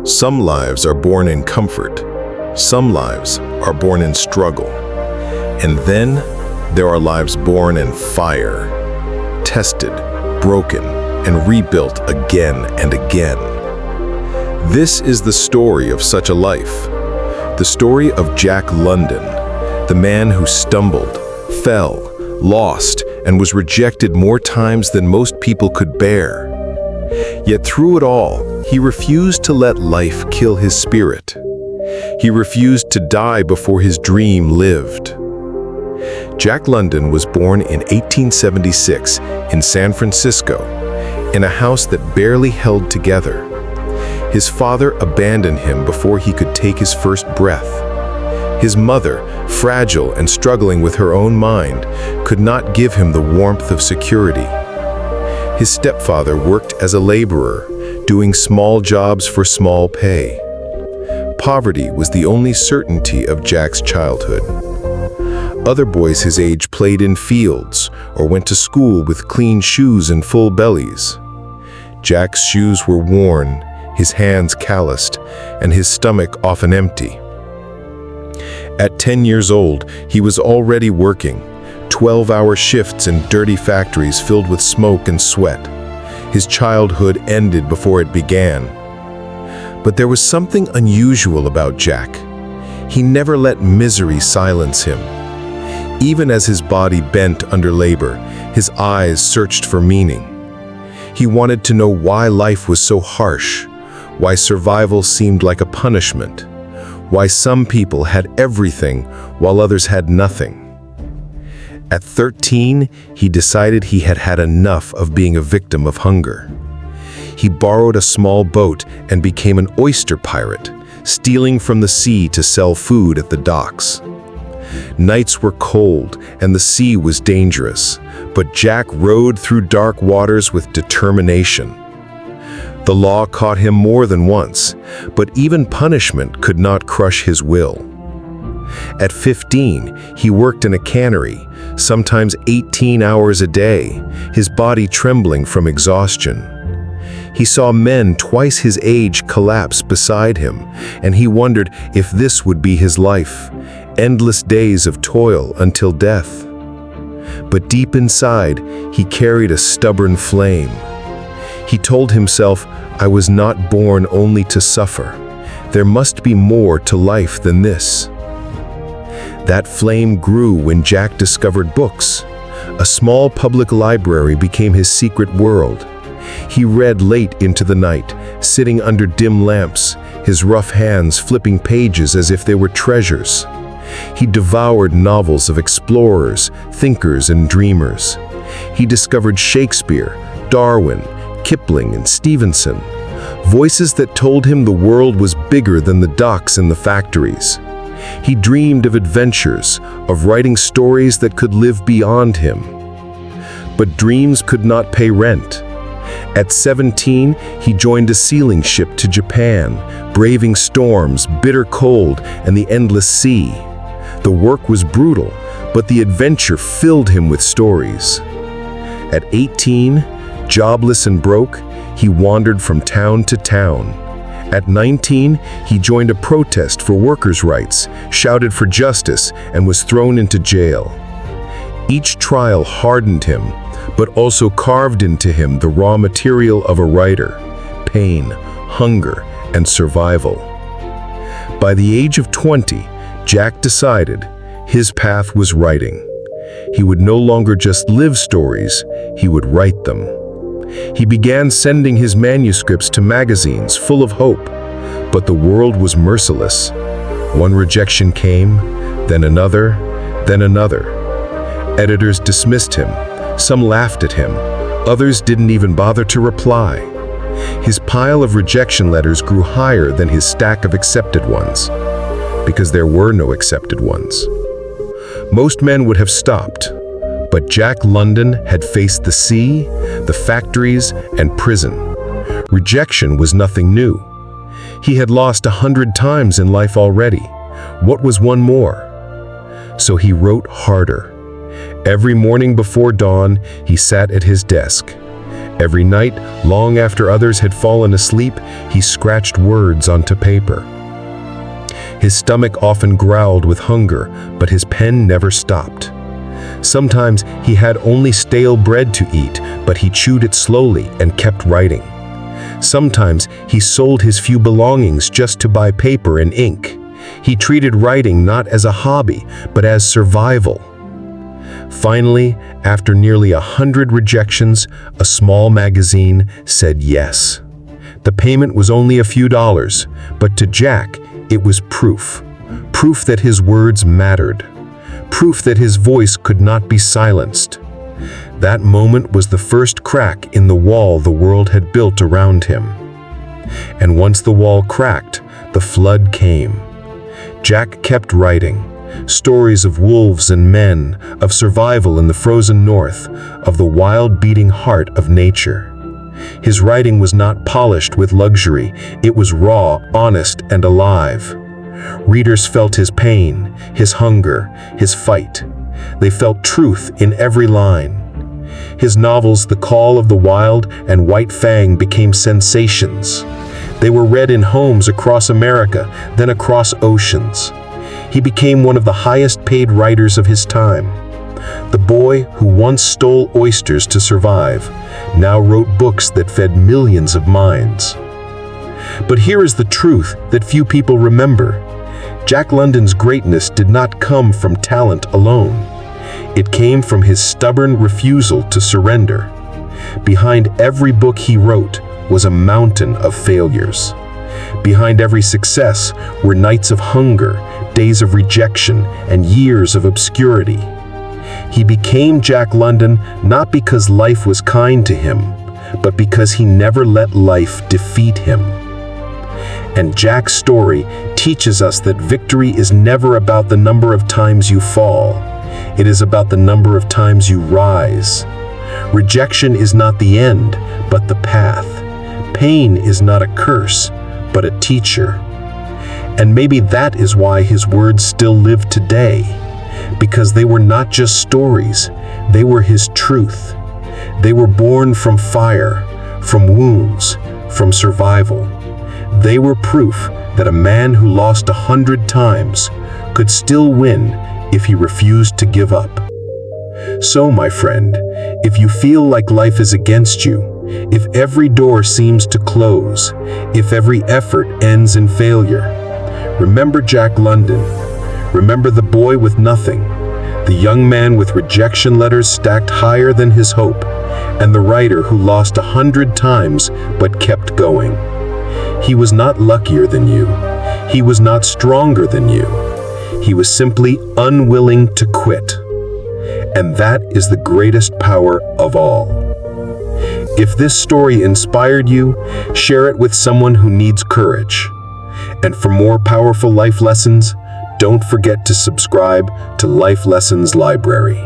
Some lives are born in comfort. Some lives are born in struggle. And then there are lives born in fire, tested, broken, and rebuilt again and again. This is the story of such a life. The story of Jack London, the man who stumbled, fell, lost, and was rejected more times than most people could bear. Yet through it all, he refused to let life kill his spirit. He refused to die before his dream lived. Jack London was born in 1876 in San Francisco, in a house that barely held together. His father abandoned him before he could take his first breath. His mother, fragile and struggling with her own mind, could not give him the warmth of security. His stepfather worked as a laborer, doing small jobs for small pay. Poverty was the only certainty of Jack's childhood. Other boys his age played in fields or went to school with clean shoes and full bellies. Jack's shoes were worn, his hands calloused, and his stomach often empty. At 10 years old, he was already working, 12-hour shifts in dirty factories filled with smoke and sweat. His childhood ended before it began. But there was something unusual about Jack. He never let misery silence him. Even as his body bent under labor, his eyes searched for meaning. He wanted to know why life was so harsh, why survival seemed like a punishment, why some people had everything while others had nothing. At 13, he decided he had had enough of being a victim of hunger. He borrowed a small boat and became an oyster pirate, stealing from the sea to sell food at the docks. Nights were cold and the sea was dangerous, but Jack rode through dark waters with determination. The law caught him more than once, but even punishment could not crush his will. At 15, he worked in a cannery, sometimes 18 hours a day, his body trembling from exhaustion. He saw men twice his age collapse beside him, and he wondered if this would be his life, endless days of toil until death. But deep inside, he carried a stubborn flame. He told himself, "I was not born only to suffer. There must be more to life than this." That flame grew when Jack discovered books. A small public library became his secret world. He read late into the night, sitting under dim lamps, his rough hands flipping pages as if they were treasures. He devoured novels of explorers, thinkers, and dreamers. He discovered Shakespeare, Darwin, Kipling, and Stevenson, voices that told him the world was bigger than the docks and the factories. He dreamed of adventures, of writing stories that could live beyond him. But dreams could not pay rent. At 17, he joined a sealing ship to Japan, braving storms, bitter cold, and the endless sea. The work was brutal, but the adventure filled him with stories. At 18, jobless and broke, he wandered from town to town. At 19, he joined a protest for workers' rights, shouted for justice, and was thrown into jail. Each trial hardened him, but also carved into him the raw material of a writer: pain, hunger, and survival. By the age of 20, Jack decided his path was writing. He would no longer just live stories, he would write them. He began sending his manuscripts to magazines full of hope, but the world was merciless. One rejection came, then another, then another. Editors dismissed him, some laughed at him, others didn't even bother to reply. His pile of rejection letters grew higher than his stack of accepted ones, because there were no accepted ones. Most men would have stopped, but Jack London had faced the sea, the factories, and prison. Rejection was nothing new. He had lost 100 times in life already. What was one more? So he wrote harder. Every morning before dawn, he sat at his desk. Every night, long after others had fallen asleep, he scratched words onto paper. His stomach often growled with hunger, but his pen never stopped. Sometimes he had only stale bread to eat, but he chewed it slowly and kept writing. Sometimes he sold his few belongings just to buy paper and ink. He treated writing not as a hobby, but as survival. Finally, after nearly 100 rejections, a small magazine said yes. The payment was only a few dollars, but to Jack, it was proof. Proof that his words mattered. Proof that his voice could not be silenced. That moment was the first crack in the wall the world had built around him. And once the wall cracked, the flood came. Jack kept writing. Stories of wolves and men, of survival in the frozen north, of the wild beating heart of nature. His writing was not polished with luxury, it was raw, honest, and alive. Readers felt his pain, his hunger, his fight. They felt truth in every line. His novels, The Call of the Wild and White Fang, became sensations. They were read in homes across America, then across oceans. He became one of the highest-paid writers of his time. The boy who once stole oysters to survive now wrote books that fed millions of minds. But here is the truth that few people remember. Jack London's greatness did not come from talent alone. It came from his stubborn refusal to surrender. Behind every book he wrote was a mountain of failures. Behind every success were nights of hunger, days of rejection, and years of obscurity. He became Jack London not because life was kind to him, but because he never let life defeat him. And Jack's story teaches us that victory is never about the number of times you fall. It is about the number of times you rise. Rejection is not the end, but the path. Pain is not a curse, but a teacher. And maybe that is why his words still live today, because they were not just stories, they were his truth. They were born from fire, from wounds, from survival. They were proof that a man who lost 100 times could still win if he refused to give up. So, my friend, if you feel like life is against you, if every door seems to close, if every effort ends in failure, remember Jack London. Remember the boy with nothing, the young man with rejection letters stacked higher than his hope, and the writer who lost 100 times but kept going. He was not luckier than you. He was not stronger than you. He was simply unwilling to quit. And that is the greatest power of all. If this story inspired you, share it with someone who needs courage. And for more powerful life lessons, don't forget to subscribe to Life Lessons Library.